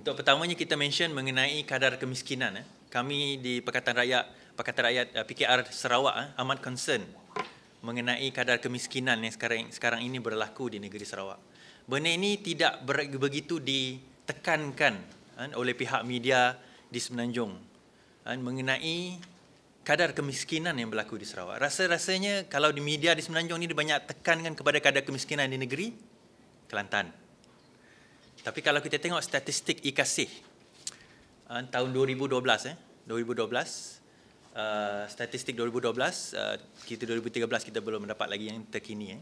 Untuk pertamanya kita mention mengenai kadar kemiskinan. Kami di Pakatan Rakyat PKR Sarawak amat concern mengenai kadar kemiskinan yang sekarang ini berlaku di negeri Sarawak. Benda ini tidak begitu ditekankan oleh pihak media di Semenanjung mengenai kadar kemiskinan yang berlaku di Sarawak. Rasanya kalau di media di Semenanjung ini banyak tekankan kepada kadar kemiskinan di negeri Kelantan. Tapi kalau kita tengok statistik IKASIH tahun 2012, statistik 2012, kita 2013 kita belum mendapat lagi yang terkini.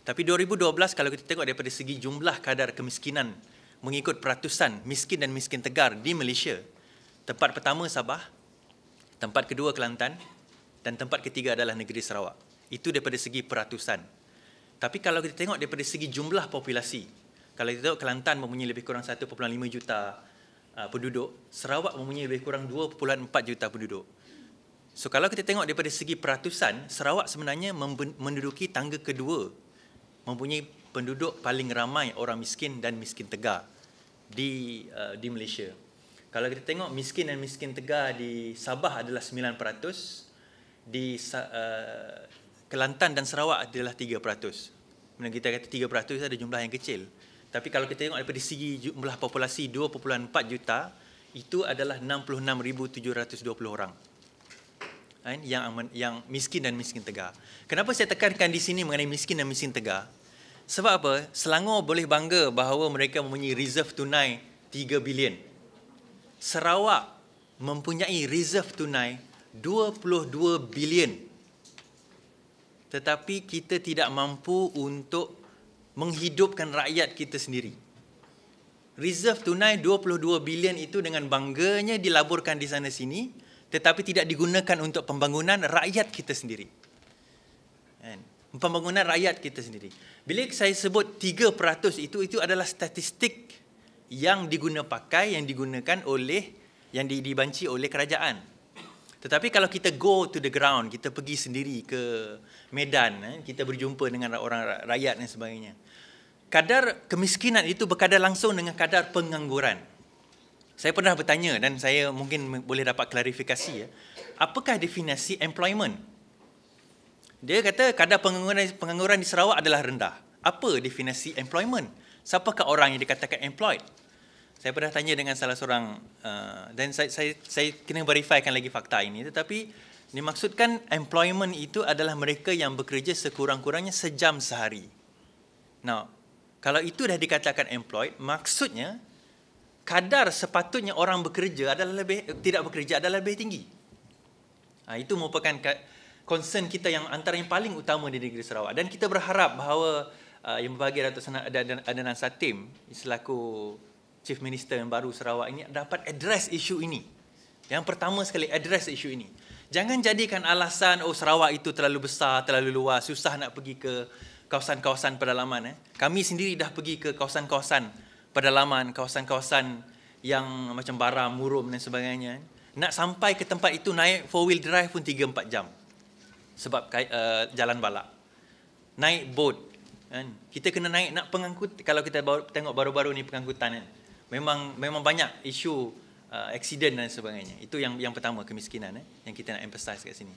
Tapi 2012 kalau kita tengok daripada segi jumlah kadar kemiskinan mengikut peratusan miskin dan miskin tegar di Malaysia, tempat pertama Sabah, tempat kedua Kelantan dan tempat ketiga adalah negeri Sarawak. Itu daripada segi peratusan. Tapi kalau kita tengok daripada segi jumlah populasi, kalau kita tengok Kelantan mempunyai lebih kurang 1.5 juta penduduk, Sarawak mempunyai lebih kurang 2.4 juta penduduk. So kalau kita tengok daripada segi peratusan, Sarawak sebenarnya menduduki tangga kedua, mempunyai penduduk paling ramai orang miskin dan miskin tegar di Malaysia. Kalau kita tengok miskin dan miskin tegar di Sabah adalah 9%, di Kelantan dan Sarawak adalah 3%. Bila kita kata 3% ada jumlah yang kecil. Tapi kalau kita tengok daripada segi jumlah populasi 2.4 juta, itu adalah 66,720 orang yang miskin dan miskin tegar. Kenapa saya tekankan di sini mengenai miskin dan miskin tegar? Sebab apa? Selangor boleh bangga bahawa mereka mempunyai reserve tunai 3 bilion. Sarawak mempunyai reserve tunai 22 bilion. Tetapi kita tidak mampu untuk menghidupkan rakyat kita sendiri. Reserve tunai 22 bilion itu dengan bangganya dilaburkan di sana sini, tetapi tidak digunakan untuk pembangunan rakyat kita sendiri. Pembangunan rakyat kita sendiri. Bila saya sebut 3% itu adalah statistik yang digunakan oleh, yang dibanci oleh kerajaan. Tetapi kalau kita go to the ground, kita pergi sendiri ke medan, kita berjumpa dengan orang rakyat dan sebagainya. Kadar kemiskinan itu berkadar langsung dengan kadar pengangguran. Saya pernah bertanya dan saya mungkin boleh dapat klarifikasi. Apakah definisi employment? Dia kata kadar pengangguran di Sarawak adalah rendah. Apa definisi employment? Siapakah orang yang dikatakan employed? Saya pernah tanya dengan salah seorang dan saya kena verifikan lagi fakta ini, tetapi dimaksudkan employment itu adalah mereka yang bekerja sekurang-kurangnya sejam sehari. Now, kalau itu dah dikatakan employed, maksudnya kadar sepatutnya orang bekerja tidak bekerja adalah lebih tinggi. Itu merupakan concern kita yang antara yang paling utama di negeri Sarawak, dan kita berharap bahawa Yang Berbahagia Datuk Adnan Satim selaku Chief Minister yang baru Sarawak ini dapat address isu ini. Yang pertama sekali address isu ini. Jangan jadikan alasan Sarawak itu terlalu besar, terlalu luas, susah nak pergi ke kawasan-kawasan pedalaman. Kami sendiri dah pergi ke kawasan-kawasan pedalaman, kawasan-kawasan yang macam Baram, Murum dan sebagainya. Nak sampai ke tempat itu naik 4-wheel drive pun 3-4 jam. Sebab jalan balak. Naik boat. Kita kena naik nak pengangkut. Kalau kita tengok baru-baru ni pengangkutan, memang banyak isu accident dan sebagainya. Itu yang pertama, kemiskinan yang kita nak emphasize kat sini.